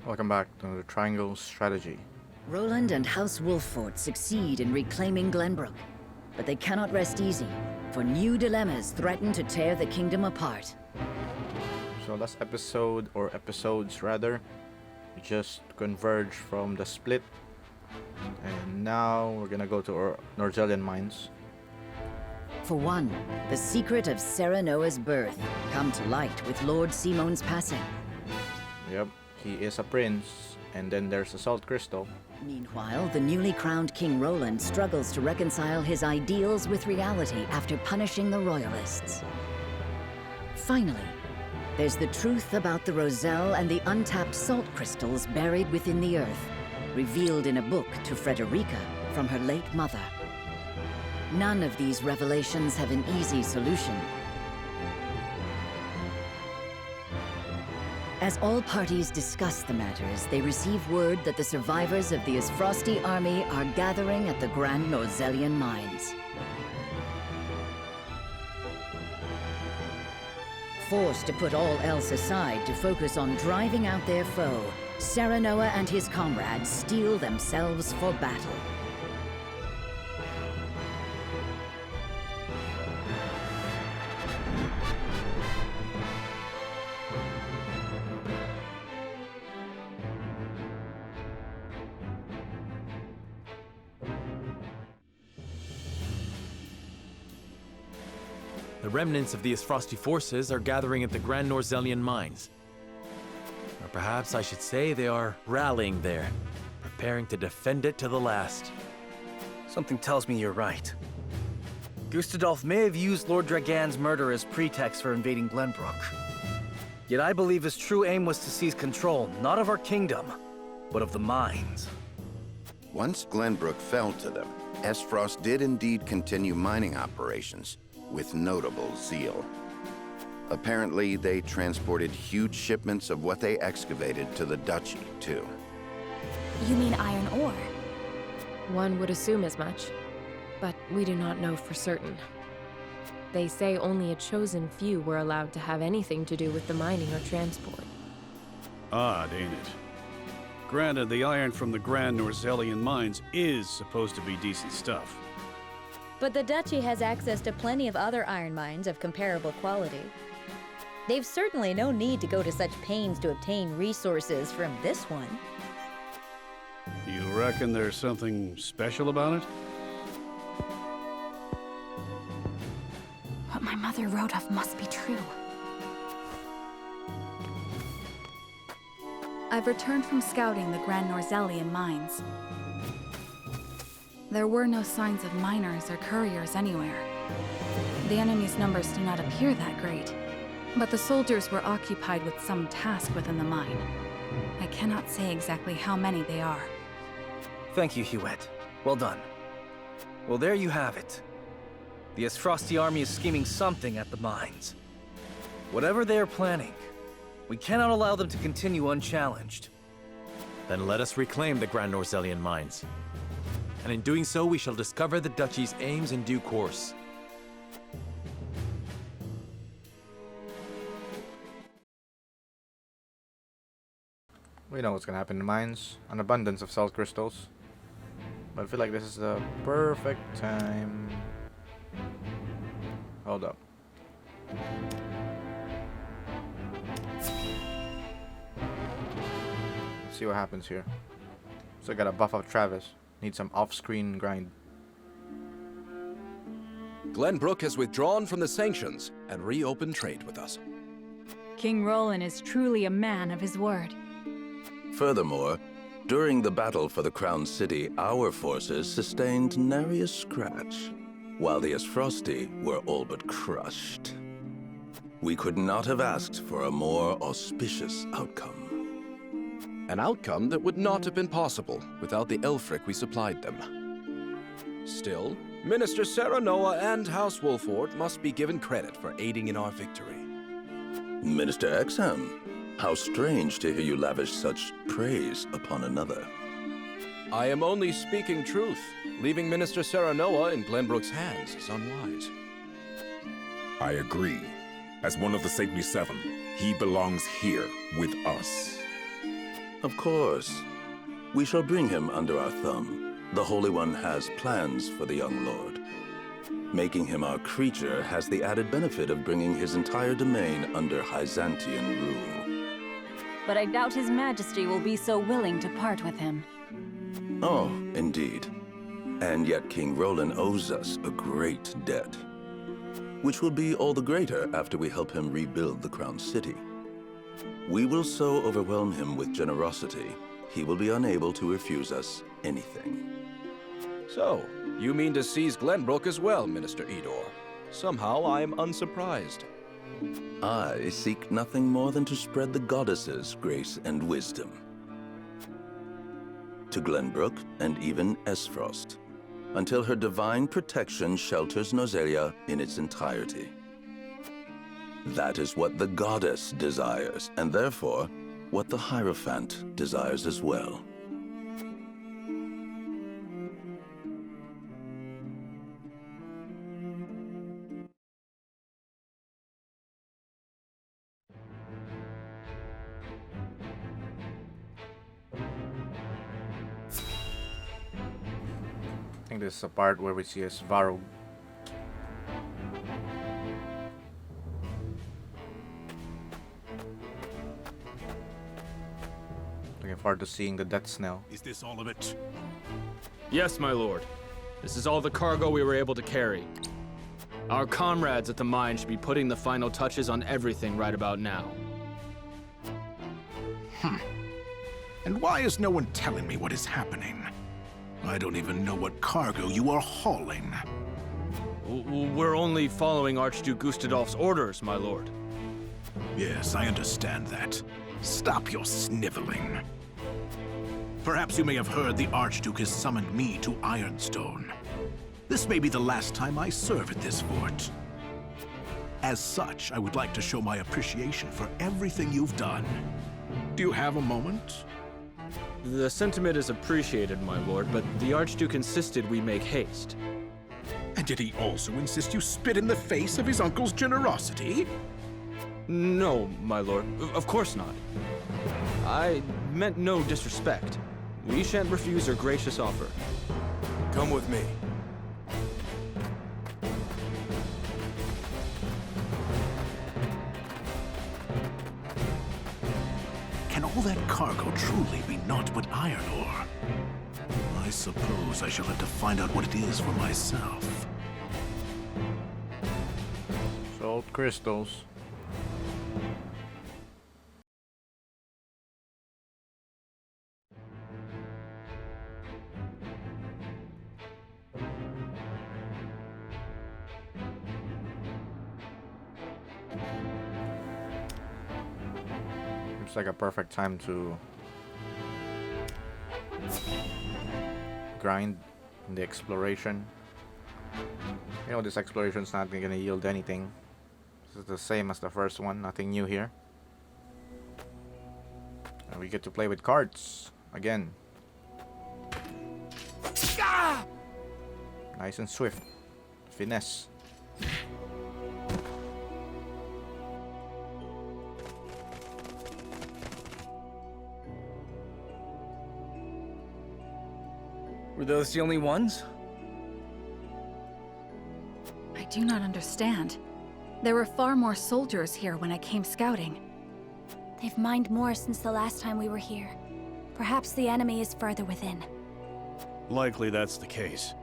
Welcome back to the Triangle Strategy. Roland and House Wolffort succeed in reclaiming Glenbrook, but they cannot rest easy, for new dilemmas threaten to tear the kingdom apart. So last episode, or episodes rather, we just converged from the split, and now we're gonna go to our Norzelian Mines. For one, the secret of Serenoa's birth come to light with Lord Simon's passing. Yep, he is a prince, and then there's a salt crystal. Meanwhile, the newly crowned King Roland struggles to reconcile his ideals with reality after punishing the royalists. Finally, there's the truth about the Roselle and the untapped salt crystals buried within the earth, revealed in a book to Frederica from her late mother. None of these revelations have an easy solution. As all parties discuss the matters, they receive word that the survivors of the Aesfrosti army are gathering at the Great Norzelian Mines. Forced to put all else aside to focus on driving out their foe, Serenoa and his comrades steel themselves for battle. The remnants of the Aesfrosti forces are gathering at the Great Norzelian Mines. Or perhaps I should say they are rallying there, preparing to defend it to the last. Something tells me you're right. Gustadolf may have used Lord Dragan's murder as pretext for invading Glenbrook. Yet I believe his true aim was to seize control, not of our kingdom, but of the mines. Once Glenbrook fell to them, Aesfrost did indeed continue mining operations, with notable zeal. Apparently, they transported huge shipments of what they excavated to the duchy, too. You mean iron ore? One would assume as much, but we do not know for certain. They say only a chosen few were allowed to have anything to do with the mining or transport. Odd, ain't it? Granted, the iron from the Great Norzelian Mines is supposed to be decent stuff. But the Duchy has access to plenty of other iron mines of comparable quality. They've certainly no need to go to such pains to obtain resources from this one. You reckon there's something special about it? What my mother wrote of must be true. I've returned from scouting the Great Norzelian Mines. There were no signs of miners or couriers anywhere. The enemy's numbers do not appear that great, but the soldiers were occupied with some task within the mine. I cannot say exactly how many they are. Thank you, Hewitt. Well done. Well, there you have it. The Aesfrosti army is scheming something at the mines. Whatever they are planning, we cannot allow them to continue unchallenged. Then let us reclaim the Great Norzelian Mines. And in doing so, we shall discover the Duchy's aims in due course. We know what's gonna happen in the mines. An abundance of salt crystals. But I feel like this is the perfect time. Hold up. Let's see what happens here. So I gotta buff up Travis. Need some off-screen grind. Glenbrook has withdrawn from the sanctions and reopened trade with us. King Roland is truly a man of his word. Furthermore, during the battle for the Crown City, our forces sustained nary a scratch, while the Aesfrosti were all but crushed. We could not have asked for a more auspicious outcome. An outcome that would not have been possible without the Elfric we supplied them. Still, Minister Serenoa and House Wolffort must be given credit for aiding in our victory. Minister Exham, how strange to hear you lavish such praise upon another. I am only speaking truth. Leaving Minister Serenoa in Glenbrook's hands is unwise. I agree. As one of the Saintly Seven, he belongs here with us. Of course. We shall bring him under our thumb. The Holy One has plans for the young lord. Making him our creature has the added benefit of bringing his entire domain under Byzantine rule. But I doubt His Majesty will be so willing to part with him. Oh, indeed. And yet King Roland owes us a great debt, which will be all the greater after we help him rebuild the Crown City. We will so overwhelm him with generosity, he will be unable to refuse us anything. So, you mean to seize Glenbrook as well, Minister Edor? Somehow I am unsurprised. I seek nothing more than to spread the goddess's grace and wisdom to Glenbrook and even Aesfrost, until her divine protection shelters Norzelia in its entirety. That is what the goddess desires, and therefore, what the Hierophant desires as well. I think this is a part where we see a Svarog. Looking forward to seeing the death snail. Is this all of it? Yes, my lord. This is all the cargo we were able to carry. Our comrades at the mine should be putting the final touches on everything right about now. And why is no one telling me what is happening? I don't even know what cargo you are hauling. We're only following Archduke Gustadolf's orders, my lord. Yes, I understand that. Stop your sniveling. Perhaps you may have heard the Archduke has summoned me to Ironstone. This may be the last time I serve at this fort. As such, I would like to show my appreciation for everything you've done. Do you have a moment? The sentiment is appreciated, my lord, but the Archduke insisted we make haste. And did he also insist you spit in the face of his uncle's generosity? No, my lord. Of course not. I meant no disrespect. We shan't refuse your gracious offer. Come with me. Can all that cargo truly be naught but iron ore? I suppose I shall have to find out what it is for myself. Salt crystals. It's like a perfect time to grind in the exploration. You know, this exploration's not gonna yield anything. This is the same as the first one, nothing new here. And we get to play with cards again. Nice and swift. Finesse. Were those the only ones? I do not understand. There were far more soldiers here when I came scouting. They've mined more since the last time we were here. Perhaps the enemy is further within. Likely that's the case.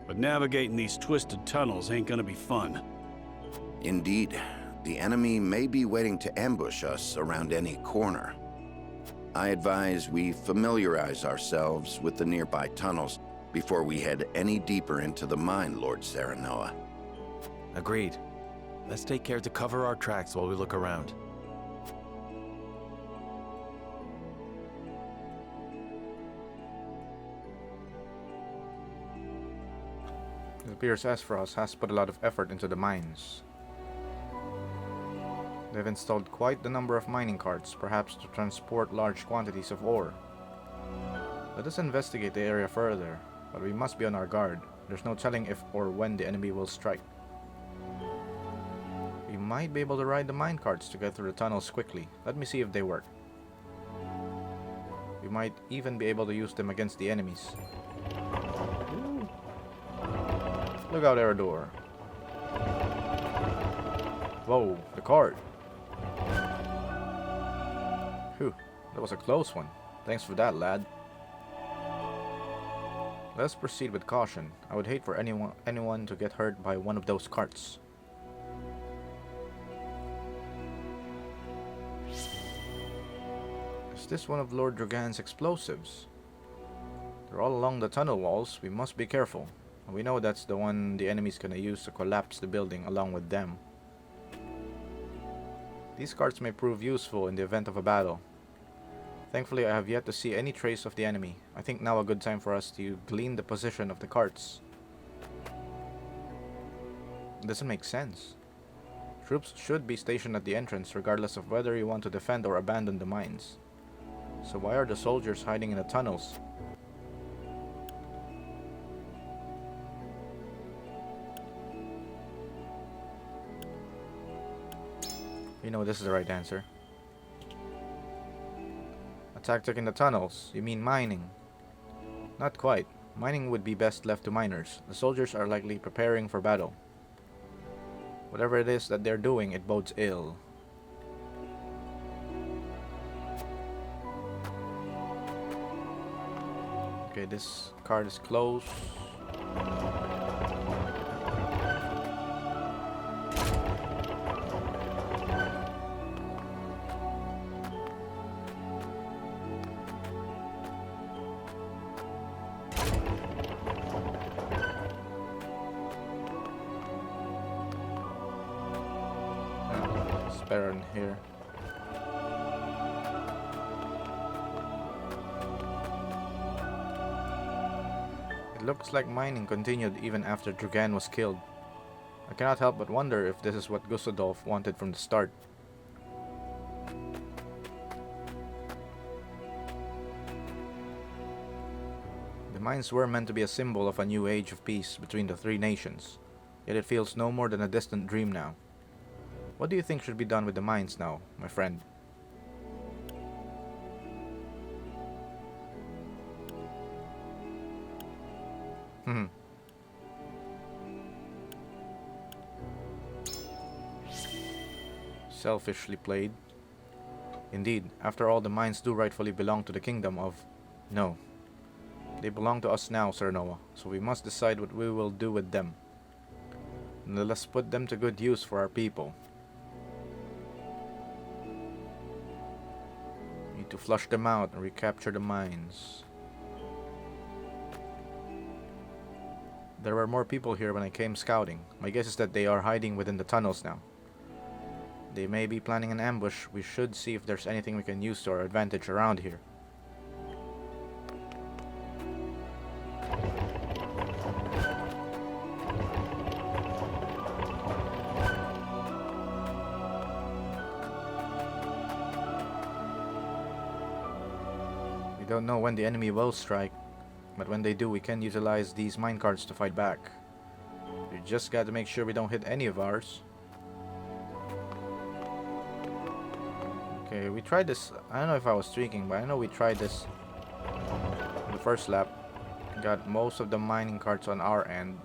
But navigating these twisted tunnels ain't gonna be fun. Indeed. The enemy may be waiting to ambush us around any corner. I advise we familiarize ourselves with the nearby tunnels before we head any deeper into the mine, Lord Serenoa. Agreed. Let's take care to cover our tracks while we look around. It appears Aesfrost has put a lot of effort into the mines. They've installed quite the number of mining carts, perhaps to transport large quantities of ore. Let us investigate the area further, but we must be on our guard. There's no telling if or when the enemy will strike. We might be able to ride the mine carts to get through the tunnels quickly. Let me see if they work. We might even be able to use them against the enemies. Look out, Erador. Whoa, the card. Phew, that was a close one. Thanks for that, lad. Let's proceed with caution. I would hate for anyone to get hurt by one of those carts. Is this one of Lord Dragan's explosives? They're all along the tunnel walls. We must be careful. We know that's the one the enemy's gonna use to collapse the building along with them. These carts may prove useful in the event of a battle. Thankfully, I have yet to see any trace of the enemy. I think now a good time for us to glean the position of the carts. It doesn't make sense. Troops should be stationed at the entrance regardless of whether you want to defend or abandon the mines. So why are the soldiers hiding in the tunnels? You know this is the right answer. A tactic in the tunnels? You mean mining? Not quite. Mining would be best left to miners. The soldiers are likely preparing for battle. Whatever it is that they're doing, it bodes ill. Okay, this card is closed. Baron here. It looks like mining continued even after Dragan was killed. I cannot help but wonder if this is what Gustadolf wanted from the start. The mines were meant to be a symbol of a new age of peace between the three nations, yet it feels no more than a distant dream now. What do you think should be done with the mines now, my friend? Selfishly played. Indeed, after all, the mines do rightfully belong to the kingdom of... No. They belong to us now, Sir Noah, so we must decide what we will do with them. And let's put them to good use for our people. To flush them out and recapture the mines. There were more people here when I came scouting. My guess is that they are hiding within the tunnels now. They may be planning an ambush. We should see if there's anything we can use to our advantage around here. We don't know when the enemy will strike, but when they do, we can utilize these minecarts to fight back. We just got to make sure we don't hit any of ours. Okay, we tried this. I don't know if I was streaking, but I know we tried this in the first lap. Got most of the mining carts on our end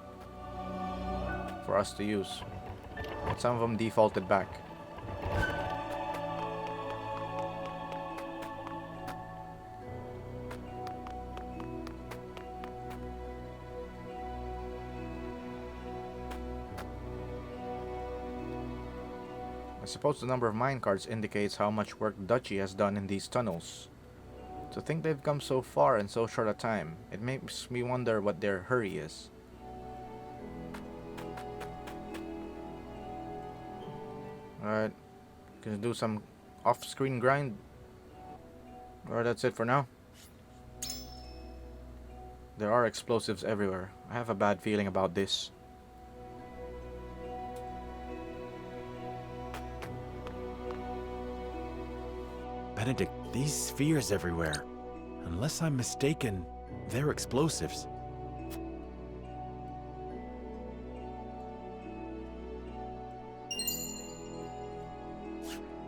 for us to use. But some of them defaulted back. I suppose the number of minecarts indicates how much work Duchy has done in these tunnels. To think they've come so far in so short a time, it makes me wonder what their hurry is. Alright, gonna do some off-screen grind. Alright, that's it for now. There are explosives everywhere. I have a bad feeling about this. Benedict, these spheres everywhere. Unless I'm mistaken, they're explosives.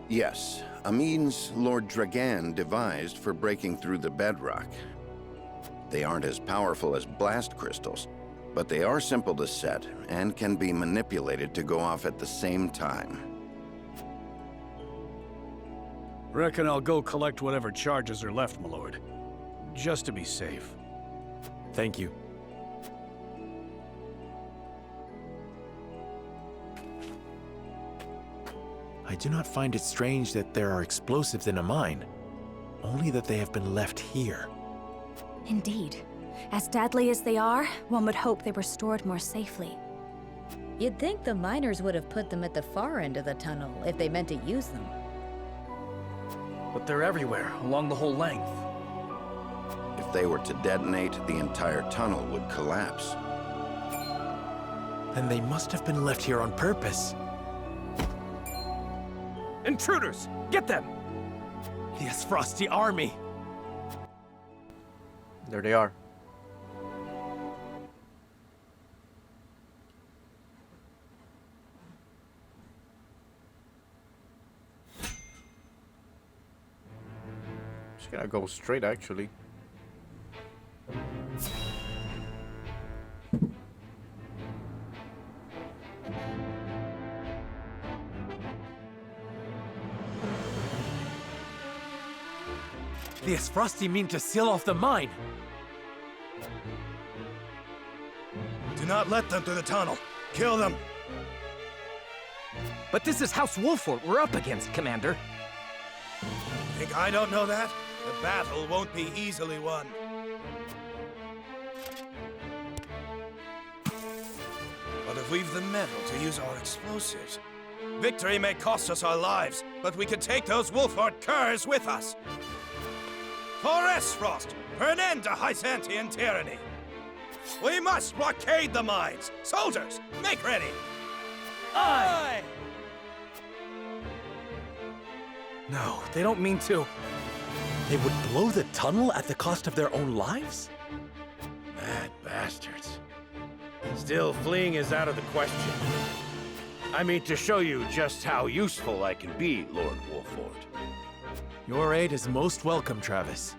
Yes, A means Lord Dragan devised for breaking through the bedrock. They aren't as powerful as blast crystals, but they are simple to set and can be manipulated to go off at the same time. Reckon I'll go collect whatever charges are left, my lord. Just to be safe. Thank you. I do not find it strange that there are explosives in a mine, only that they have been left here. Indeed. As deadly as they are, one would hope they were stored more safely. You'd think the miners would have put them at the far end of the tunnel if they meant to use them. But they're everywhere, along the whole length. If they were to detonate, the entire tunnel would collapse. Then they must have been left here on purpose. Intruders! Get them! The Aesfrosti army! There they are. Just gonna go straight, actually. The Aesfrosti mean to seal off the mine! Do not let them through the tunnel. Kill them. But this is House Wolfort we're up against, Commander. Think I don't know that? The battle won't be easily won. But if we've the metal to use our explosives, victory may cost us our lives, but we could take those Wolfort curs with us. For Aesfrost, for an end to Hysantian tyranny. We must blockade the mines! Soldiers, make ready! Aye! No, they don't mean to. They would blow the tunnel at the cost of their own lives? Mad bastards. Still, fleeing is out of the question. I mean to show you just how useful I can be, Lord Wolfort. Your aid is most welcome, Travis.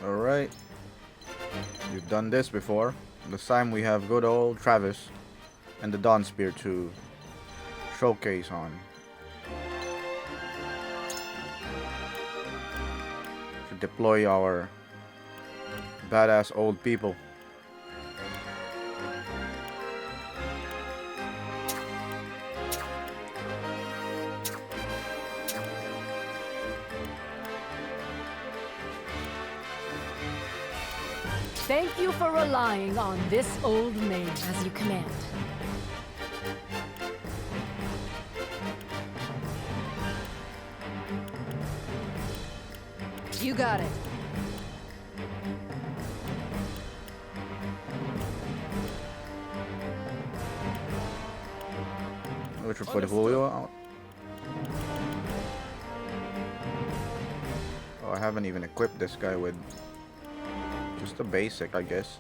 Alright. We've done this before. This time we have good old Travis and the Dawn Spear to showcase on. To deploy our badass old people. Thank you for relying on this old maid. As you command. You got it. Which will put Julio out. Oh, I haven't even equipped this guy with just the basic, I guess.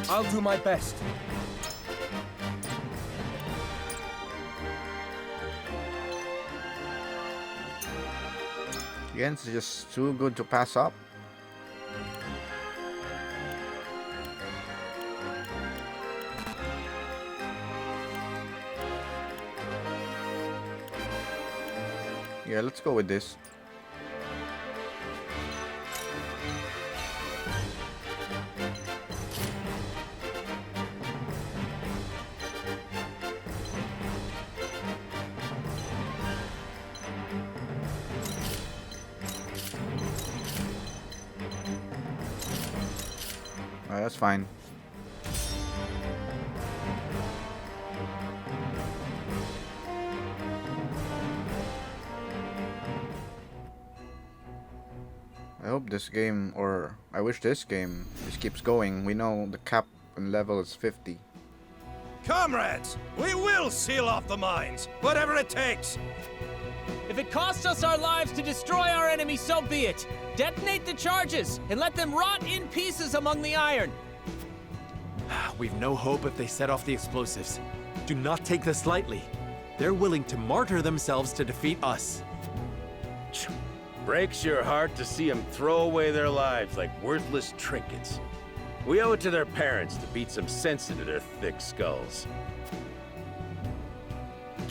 I'll do my best. Jens is just too good to pass up. Yeah, let's go with this. that's fine. I hope this game, or I wish this game just keeps going. We know the cap and level is 50. Comrades, we will seal off the mines, whatever it takes. If it costs us our lives to destroy our enemy, so be it. Detonate the charges and let them rot in pieces among the iron. We've no hope if they set off the explosives. Do not take this lightly. They're willing to martyr themselves to defeat us. Breaks your heart to see them throw away their lives like worthless trinkets. We owe it to their parents to beat some sense into their thick skulls.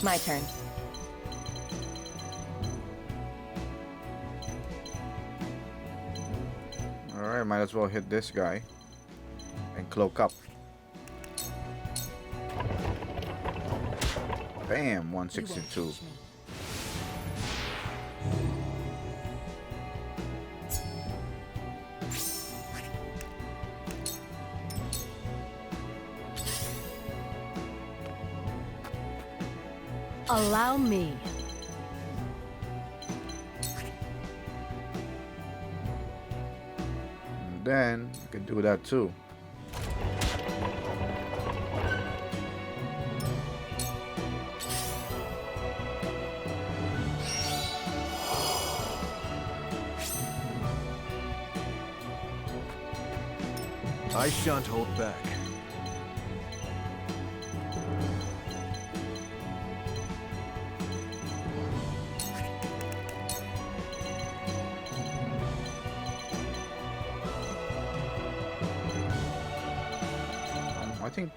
My turn. Alright, might as well hit this guy. And cloak up. Bam, 162. Allow me. And then you can do that too. I shan't hold back. I think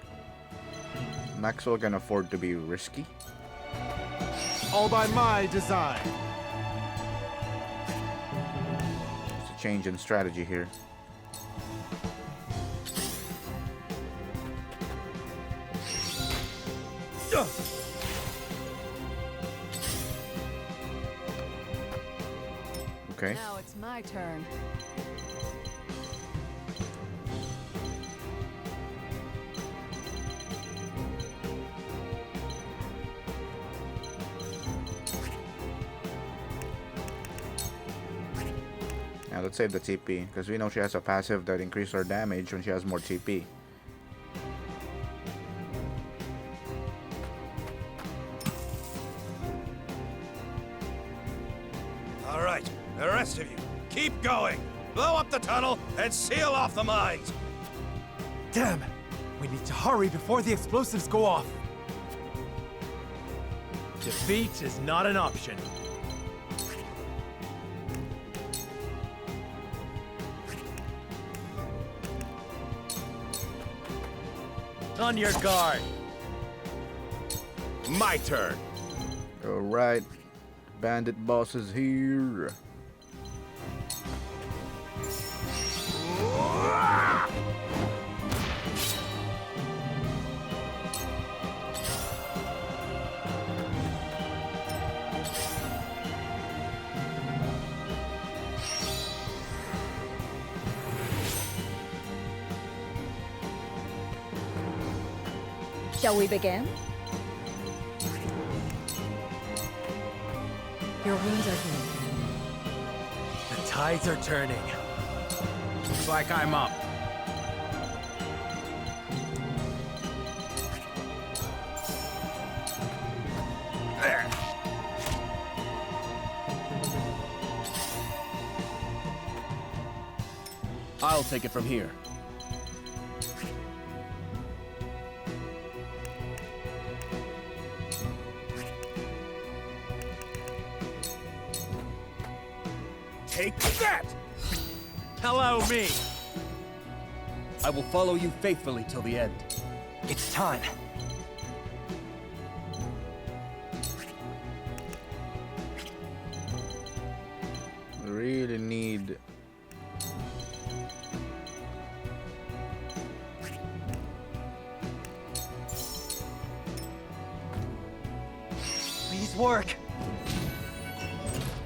Maxwell can afford to be risky. All by my design. It's a change in strategy here. Okay. Now it's my turn. Now let's save the TP, because we know she has a passive that increases her damage when she has more TP. All right, the rest of you, keep going. Blow up the tunnel and seal off the mines. Damn! We need to hurry before the explosives go off. Defeat is not an option. On your guard. My turn. Alright. Bandit boss is here. Shall we begin? Your wounds are healed. The tides are turning. Looks like I'm up. There. I'll take it from here. Take that! Allow me! I will follow you faithfully till the end. It's time. We really need... Please work.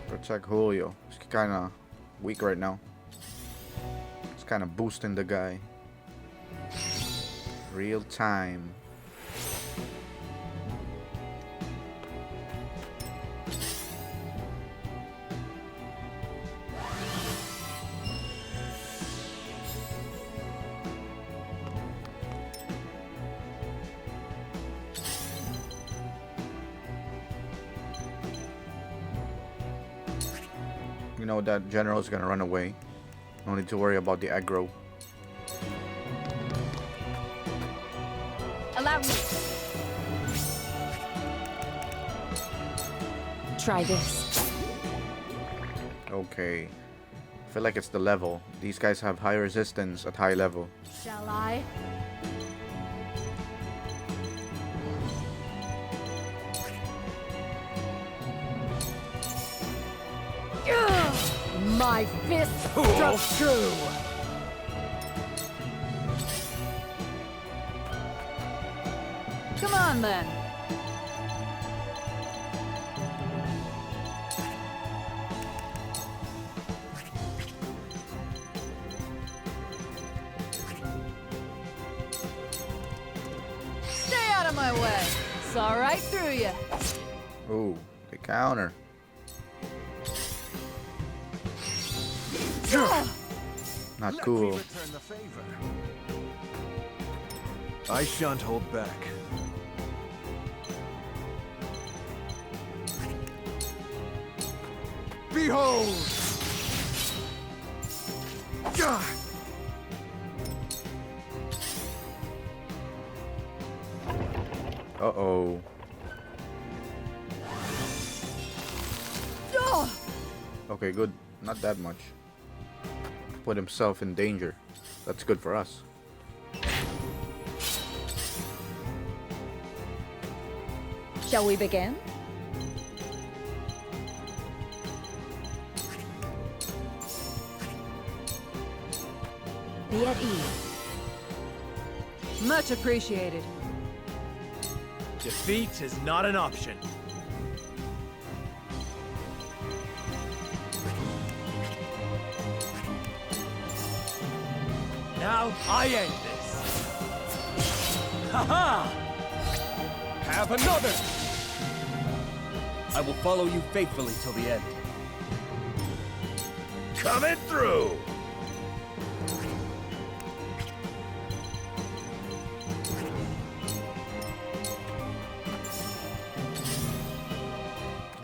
Protect Julio. He's kinda weak right now. It's kinda boosting the guy. Real time. You know that general's gonna run away. No need to worry about the aggro. Allow me. Try this. Okay. I feel like it's the level. These guys have high resistance at high level. Shall I? My fist struck true. Come on, then. Stay out of my way. Saw right through you. Ooh, the counter. Not cool. I shan't hold back. Behold! Uh-oh. Okay, good. Not that much. Put himself in danger. That's good for us. Shall we begin? Be at ease. Much appreciated. Defeat is not an option. Now I end this. Ha-ha! Have another! I will follow you faithfully till the end. Coming through!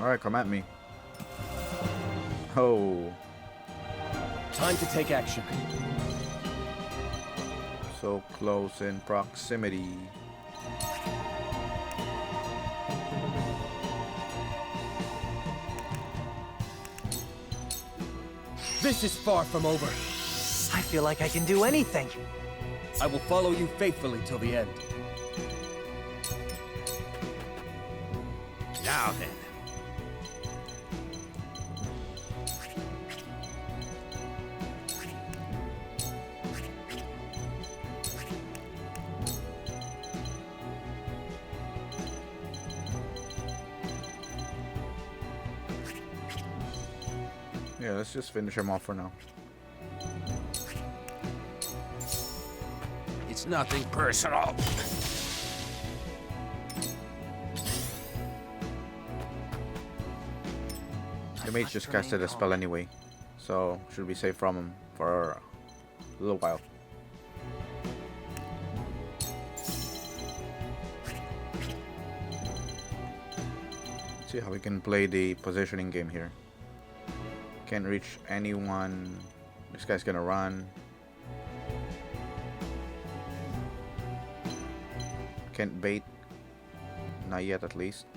Alright, come at me. Oh. Time to take action. So close in proximity. This is far from over. I feel like I can do anything. I will follow you faithfully till the end. Now then. Yeah, let's just finish him off for now. It's nothing personal. The mage just casted a spell anyway, so should be safe from him for a little while. Let's see how we can play the positioning game here. Can't reach anyone. This guy's gonna run. Can't bait. Not yet, at least.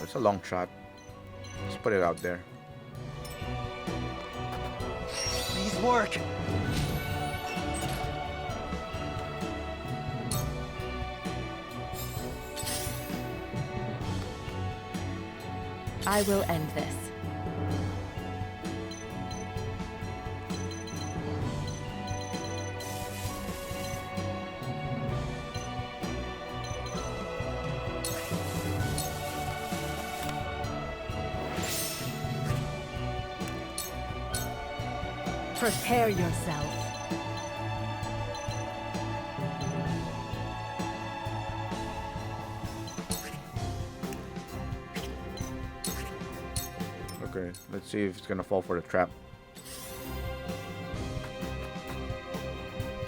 It's a long shot. Let's put it out there. Please work. I will end this. Prepare yourself. Okay, let's see if it's gonna fall for the trap.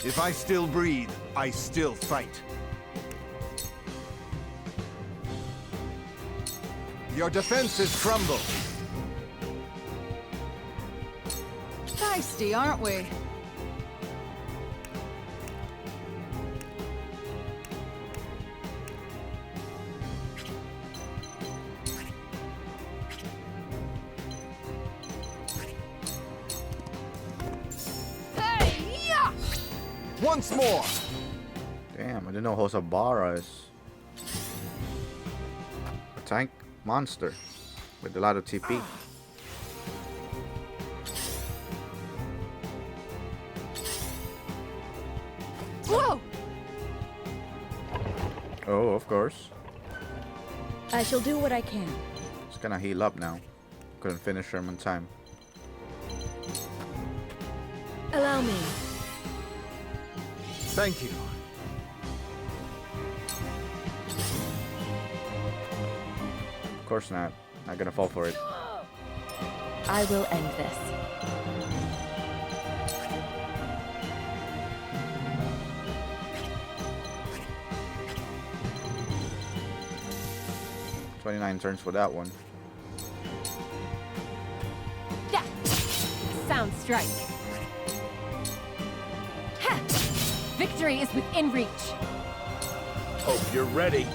If I still breathe, I still fight. Your defenses crumble. Feisty, aren't we? Once more! Damn, I didn't know Hosabara is a tank monster with a lot of TP. Whoa! Oh, of course. I shall do what I can. It's gonna heal up now. Couldn't finish him in time. Allow me. Thank you. Of course not. Not gonna fall for it. I will end this. "29 turns for that one." Yeah. Sound strike. Ha! Victory is within reach. Hope you're ready.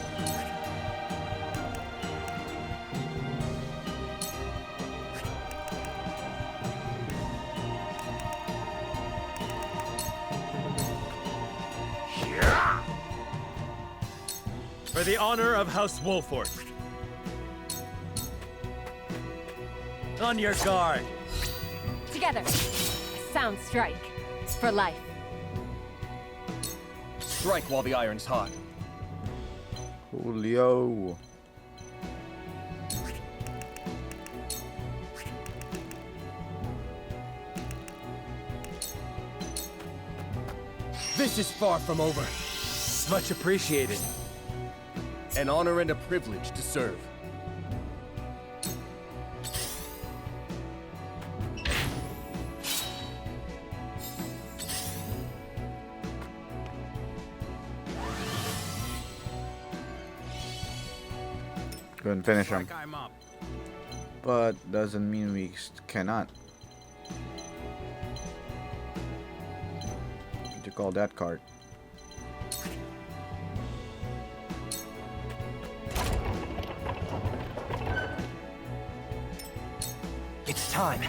For the honor of House Wolford. On your guard. Together. Sound strike. For life. Strike while the iron's hot. Julio. This is far from over. Much appreciated. An honor and a privilege to serve. Couldn't finish him. But doesn't mean we cannot. What do you call that card? It's time.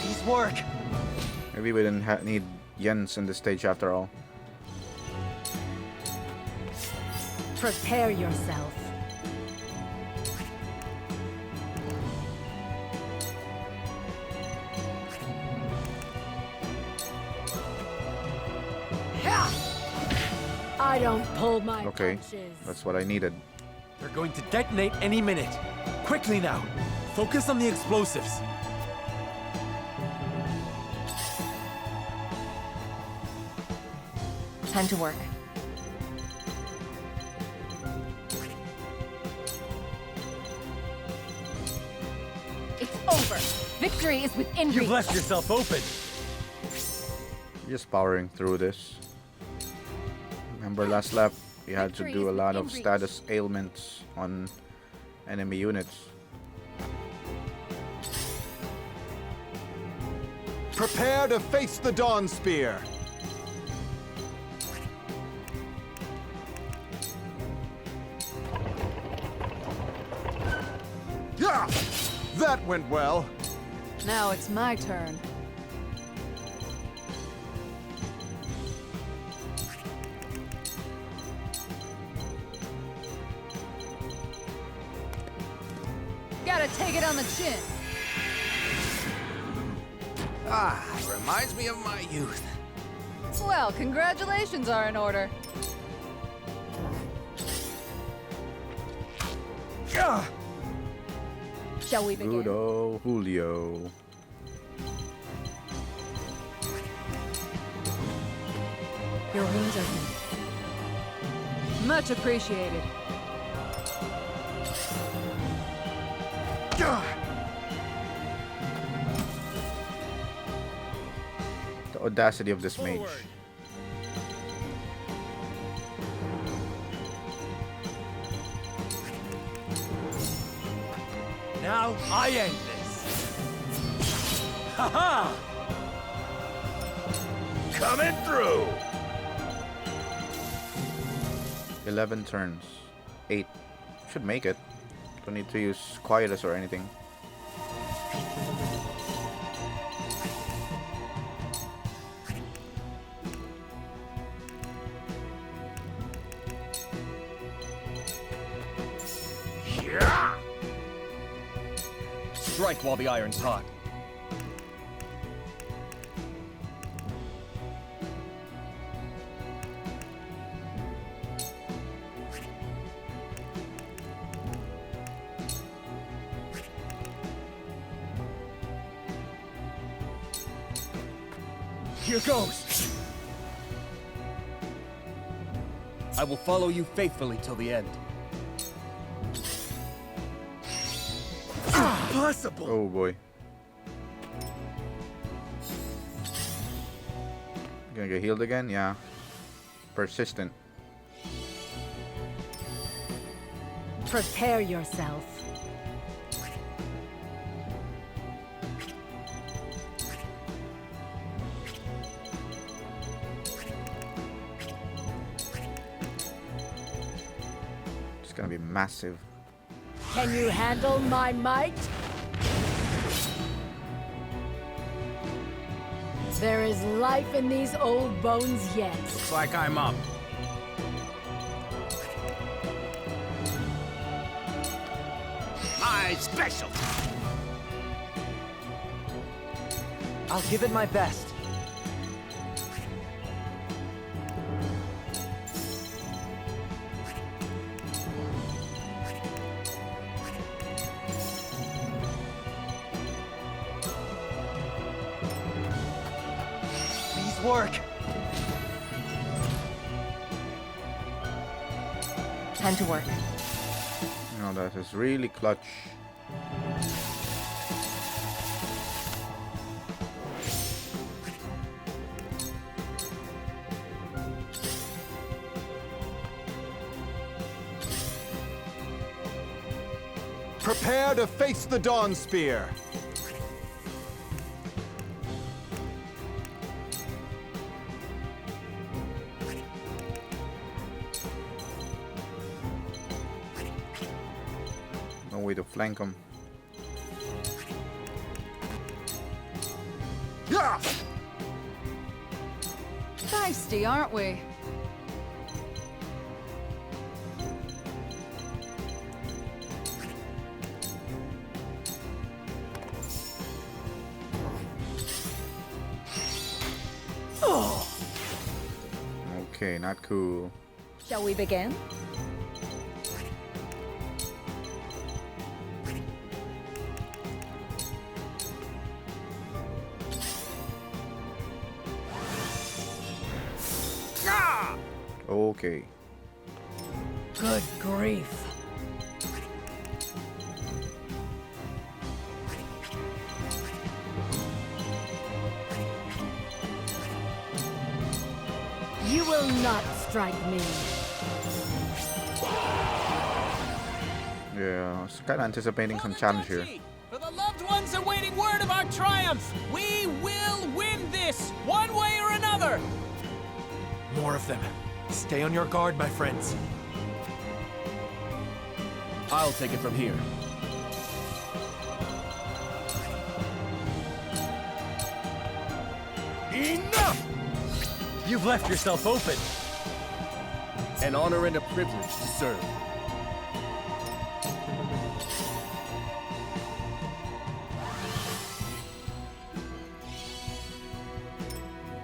Please work. Maybe we didn't need Jens in this stage after all. Prepare yourself. I don't pull my Okay, punches. that's what I needed. They're going to detonate any minute. Quickly now. Focus on the explosives. Time to work. It's over. Victory is within reach. You've left yourself open. Just powering through this. Remember last lap, we had to do a lot of status ailments on enemy units. Prepare to face the Dawn Spear. Yeah! That went well. Now it's my turn. Gotta take it on the chin. Ah, reminds me of my youth. Well, congratulations are in order. Shall we begin? Rudo, Julio. Your wounds are healed. Much appreciated. The audacity of this mage. Now I end this. Ha-ha! Coming through! 11 turns. 8. Should make it. Don't need to use Quietus or anything. Strike while the iron's hot. Here goes! I will follow you faithfully till the end. Impossible! Oh boy. Gonna get healed again? Yeah. Persistent. Prepare yourself. It's gonna be massive. Can you handle my might? There is life in these old bones yet. Looks like I'm up. My special. I'll give it my best. Work. Time to work. No, that is really clutch. Prepare to face the Dawn Spear. No way to flank him. Yeah! Feisty, aren't we? Okay, not cool. Shall we begin? Okay. Good grief. You will not strike me. Yeah, I was kind of anticipating some challenge here. For the loved ones awaiting word of our triumph, we will win this, one way or another! More of them. Stay on your guard, my friends. I'll take it from here. Enough! You've left yourself open. An honor and a privilege to serve.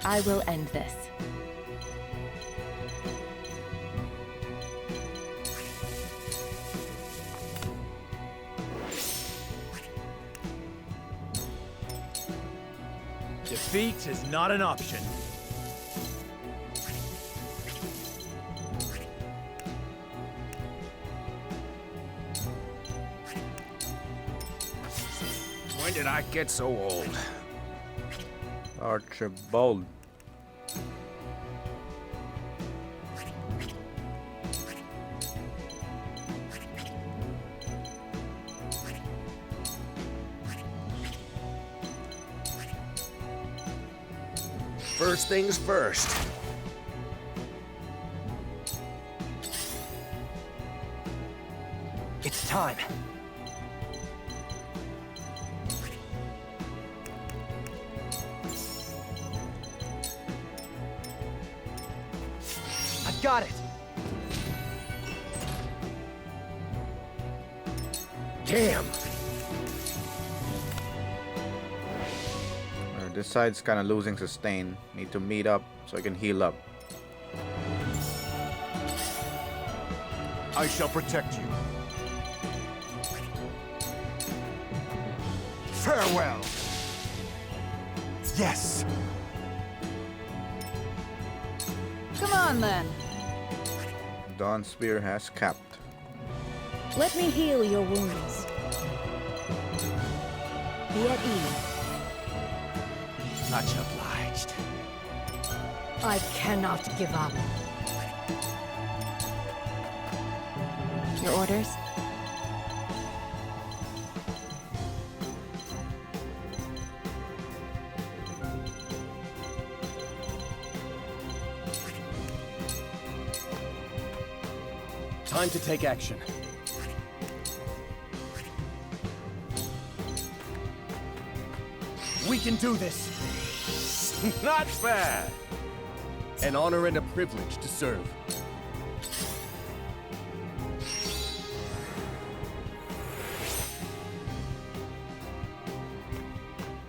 I will end this. Defeat is not an option. When did I get so old? Archibald. First things first. It's time. I've got it. Damn. This side's kind of losing sustain. Need to meet up so I can heal up. I shall protect you. Farewell. Yes. Come on, then. Dawn Spear has capped. Let me heal your wounds. Be at ease. Much obliged. I cannot give up. Your orders? Time to take action. We can do this. Not bad. An honor and a privilege to serve.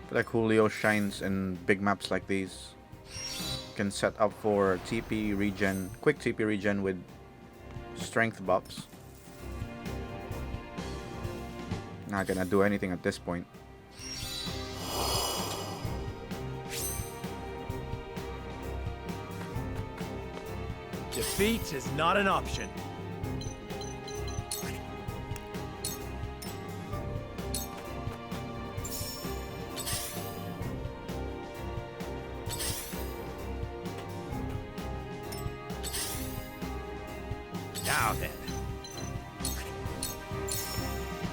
I feel like Julio shines in big maps like these. You can set up for TP regen, quick TP regen with strength buffs. Not gonna do anything at this point. Defeat is not an option. Now then.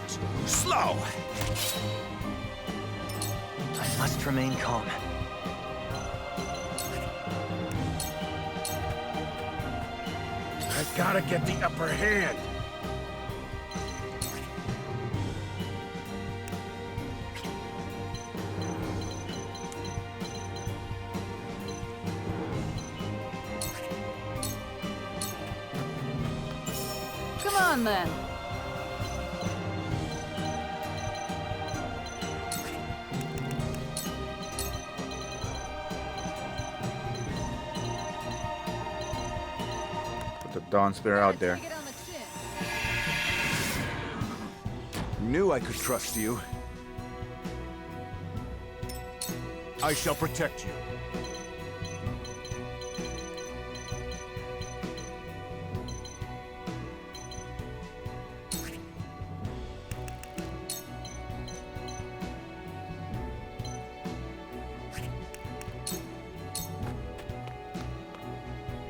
Too slow. I must remain calm. I've gotta get the upper hand. Come on, then. Dawn Spear out there. Knew I could trust you. I shall protect you.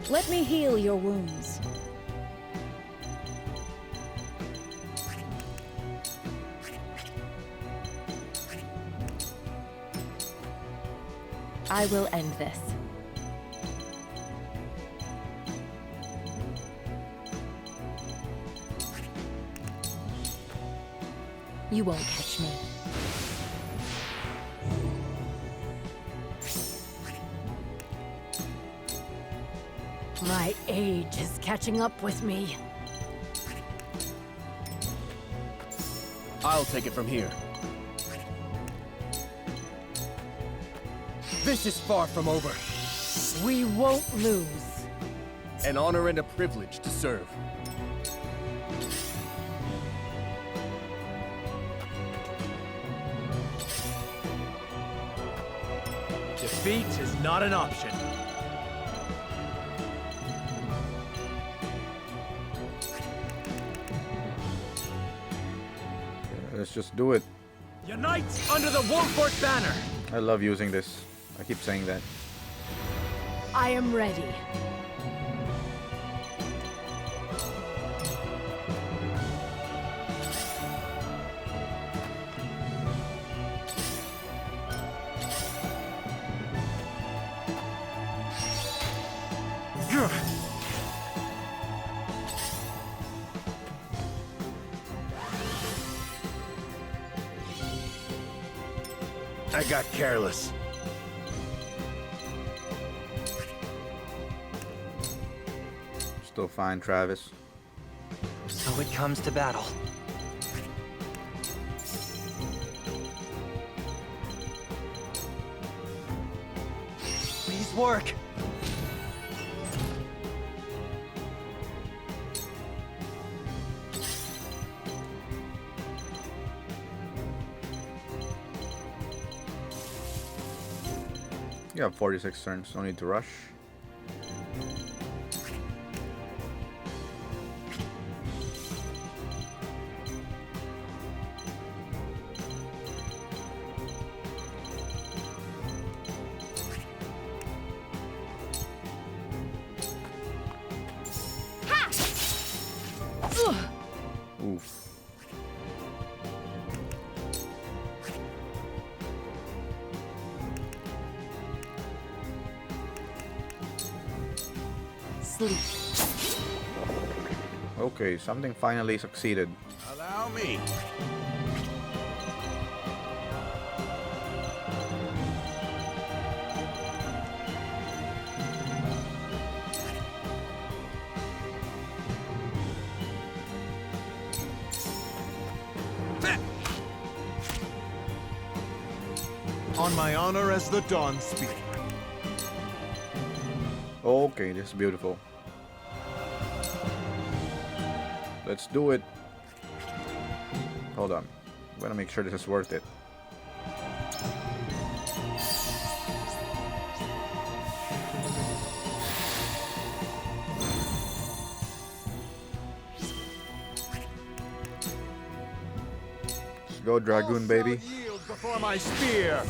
Let me heal your wounds. I will end this. You won't catch me. My age is catching up with me. I'll take it from here. This is far from over. We won't lose. An honor and a privilege to serve. Defeat is not an option. Let's just do it. Unite under the Wolfort banner! I love using this. I keep saying that. I am ready. I got careless. Still fine, Travis. So it comes to battle. Please work. You have 46 turns, no need to rush. Oof. Sleep. Okay, something finally succeeded. Allow me. On my honor as the Dawn Speaker. Okay, this is beautiful. Let's do it. Hold on. I'm gonna make sure this is worth it. Let's go, Dragoon, baby. Yield before my spear.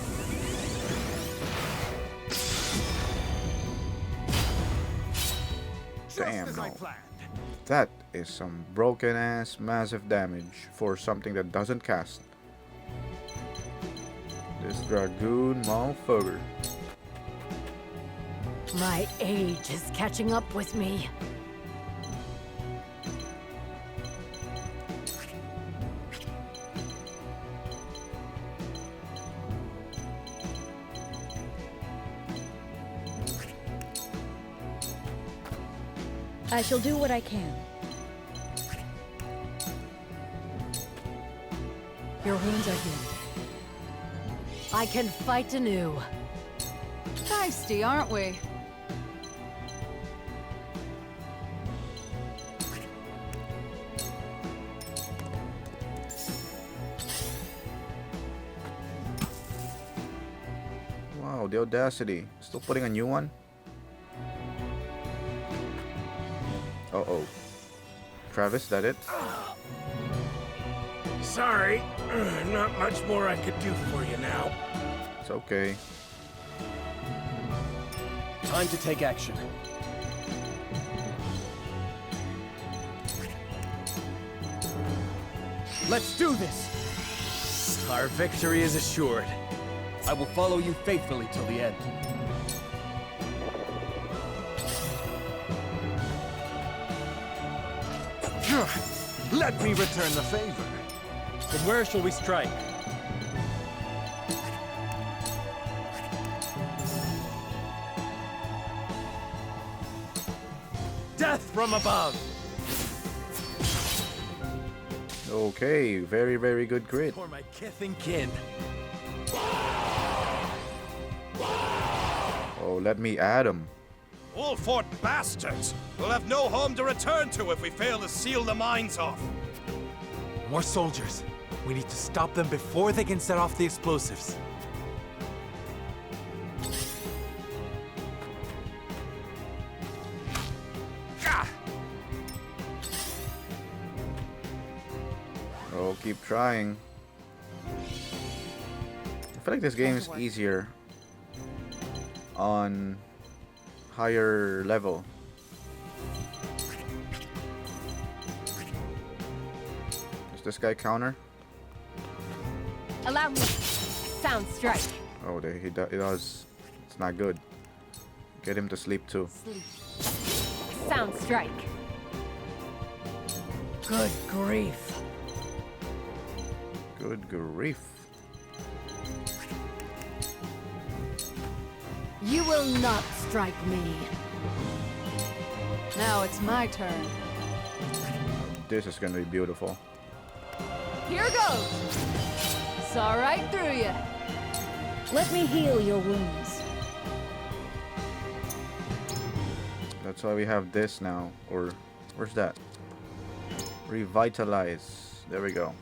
Damn, no. That is some broken ass massive damage for something that doesn't cast. This Dragoon motherfucker. My age is catching up with me. I shall do what I can. Your wounds are healed. I can fight anew. Feisty, aren't we? Wow, the audacity. Still putting a new one? Uh-oh. Travis, that it? Sorry, not much more I could do for you now. It's okay. Time to take action. Let's do this! Our victory is assured. I will follow you faithfully till the end. Let me return the favor. Then where shall we strike? Death from above! Okay, very, very good crit. For my kith and kin. Oh, let me add him. Wolford bastards! We'll have no home to return to if we fail to seal the mines off. More soldiers. We need to stop them before they can set off the explosives. Oh, keep trying. I feel like this game is easier on higher level. Does this guy counter? Allow me. Sound strike. Oh, he does. It's not good. Get him to sleep too. Sleep. Sound strike. Good grief. Good grief. You will not strike me. Now it's my turn. This is gonna be beautiful. Here goes. Saw right through you. Let me heal your wounds. That's why we have this now. Or where's that? Revitalize. There we go.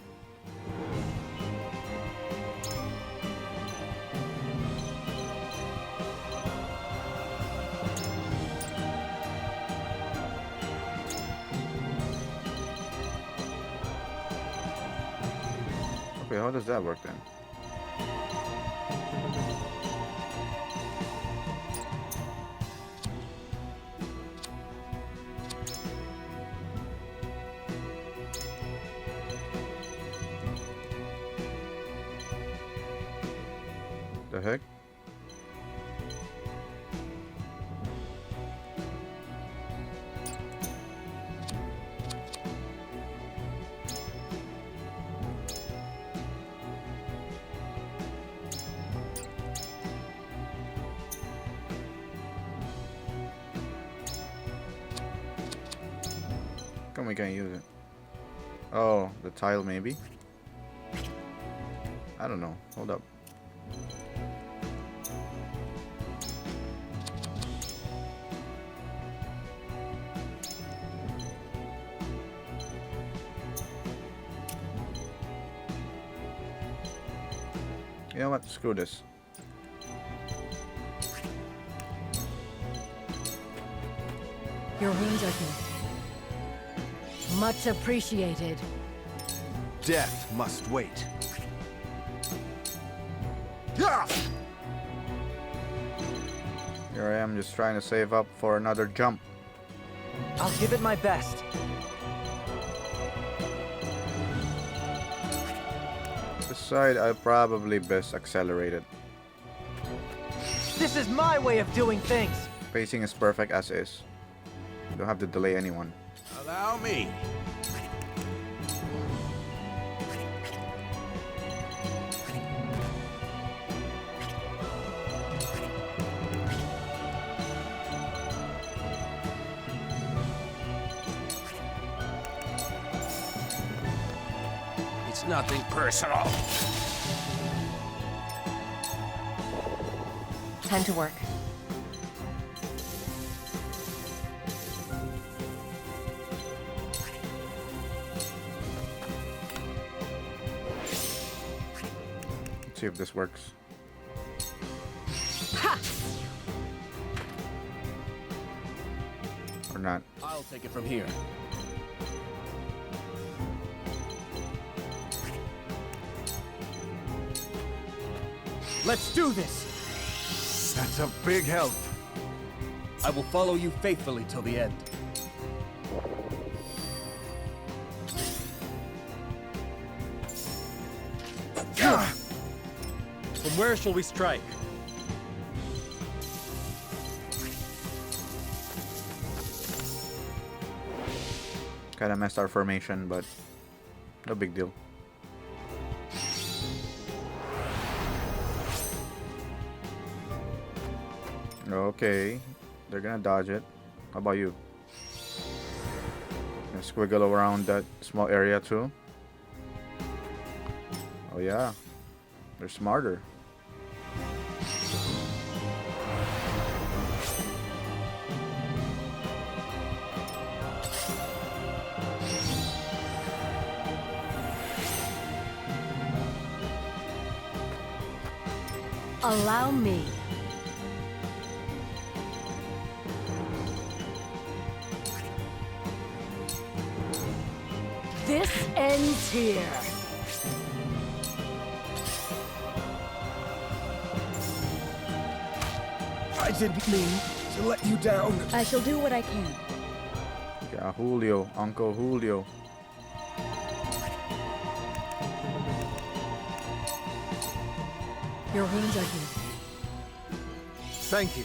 Okay, how does that work then? The heck? Come we can't use it. Oh, the tile maybe? I don't know. Hold up. You know what? Screw this. Your wounds are healed. Much appreciated. Death must wait. Here I am just trying to save up for another jump. I'll give it my best. This side I probably best accelerate it. This is my way of doing things. Pacing is perfect as is. You don't have to delay anyone. Allow me. It's nothing personal. Time to work. Let's see if this works. Ha! Or not. I'll take it from here. Let's do this! That's a big help. I will follow you faithfully till the end. From where shall we strike? Kinda messed our formation, but no big deal. Okay, they're gonna dodge it. How about you? Gonna squiggle around that small area too. Oh yeah, they're smarter. Allow me. This ends here. I didn't mean to let you down. I shall do what I can. Yeah, Julio, Uncle Julio. Your wounds are healed. Thank you.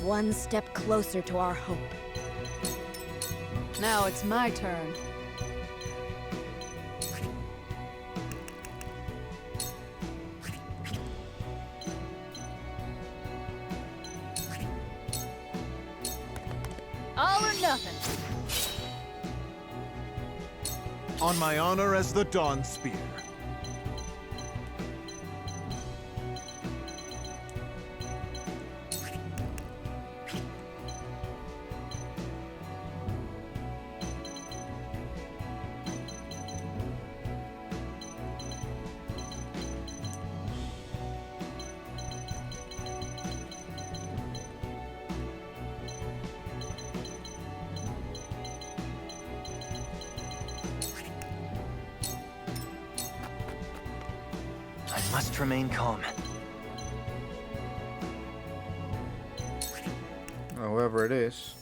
One step closer to our hope. Now it's my turn. All or nothing. On my honor as the Dawn Spear. I must remain calm. Whoever it is,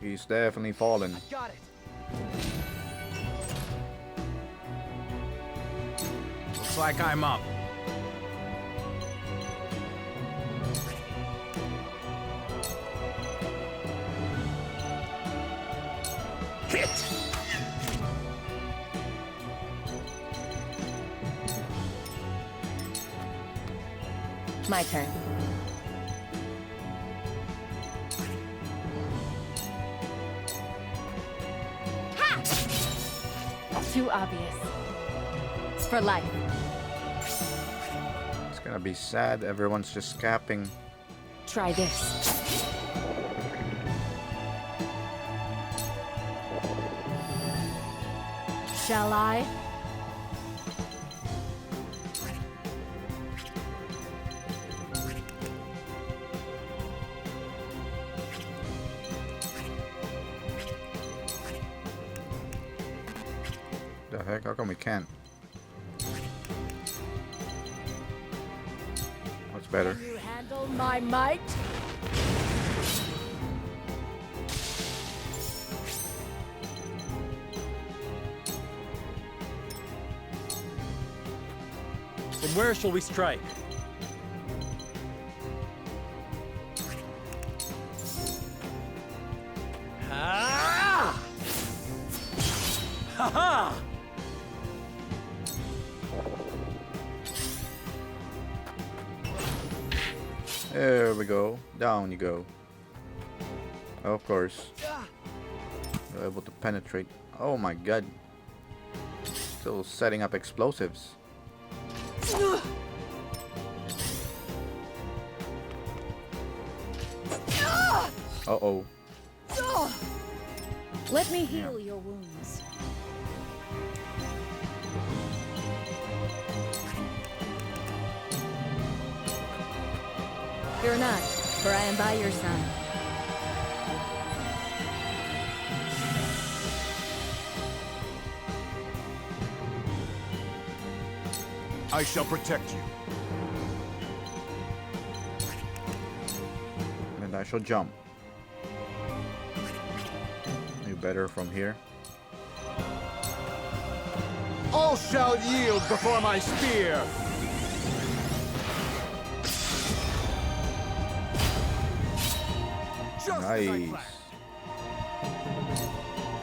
he's definitely fallen. Got it. Looks like I'm up. Hit! My turn. Too obvious. For life. It's gonna be sad. Everyone's just capping. Try this. Shall I? The heck? How come we can't? What's better? Can you handle my might? From where shall we strike? Ah! Ha ha! There we go. Down you go. Of course. You're able to penetrate. Oh my god. Still setting up explosives. Uh-oh. Let me heal your wounds. Fear not, for I am by your side. I shall protect you. And I shall jump. You better from here. All shall yield before my spear. Nice.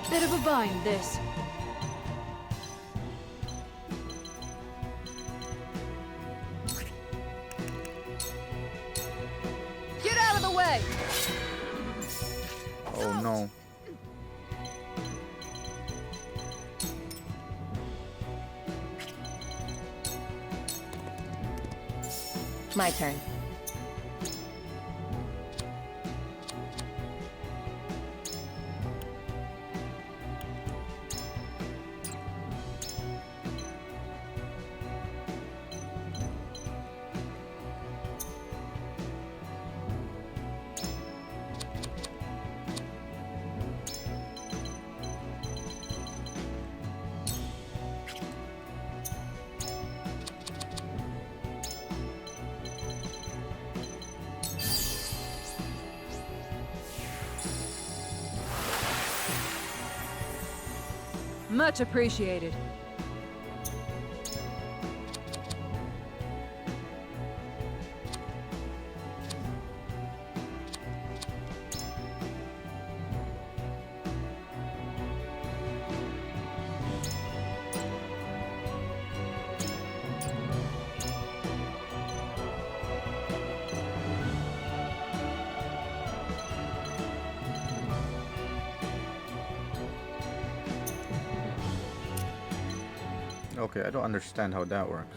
Bit of a bind, this. Get out of the way! Oh no. My turn. Much appreciated. Okay, I don't understand how that works.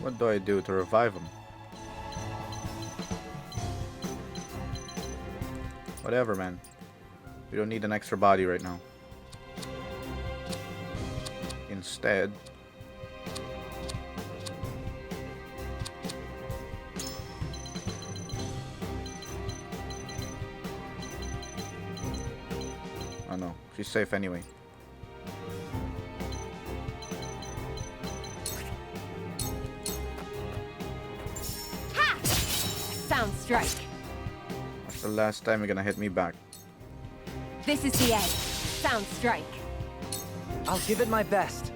What do I do to revive him? Whatever, man. We don't need an extra body right now. Instead, oh no, she's safe anyway. Ha! Sound strike. That's the last time you're gonna hit me back. This is the end. Sound strike. I'll give it my best.